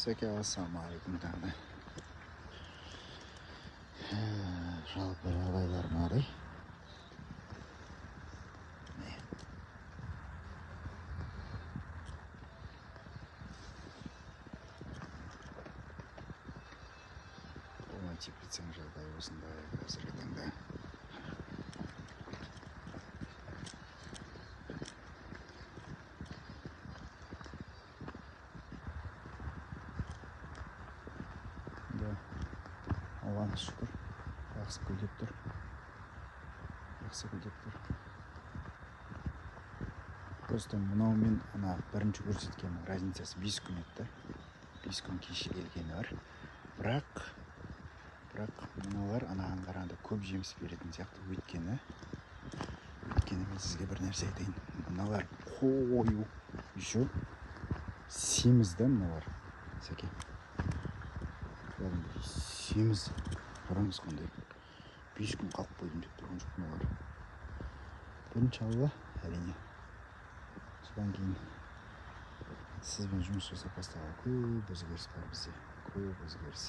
Сәке, ассалаумағалейкум тағы. Жалпы жағдайлар мынадай. Оны теплицаның жағдайы осындай қазіргі таңда. Аллаға шүкір, жақсы гүлдеп тұр. Просто мынау мен ана бірінші көрсеткен разницасы 5 күн еді. 5 күн кеші келгені бар. Бірақ мыналар анаған қарағанда көп жеміс беретін сияқты. Өйткені мен сізге бір нәрсе айтайын. Мыналар қою. Еще семіз да мыналар. Сәке. Семіз. Қараңыз қандай. 5 күн қалып қойдым деп тұрған жоқ мыналар. Бірінші алла, әрине. Содан кейін сізбен жұмыс жасап бастағалы көп өзгеріс бар бізде. Көп өзгеріс.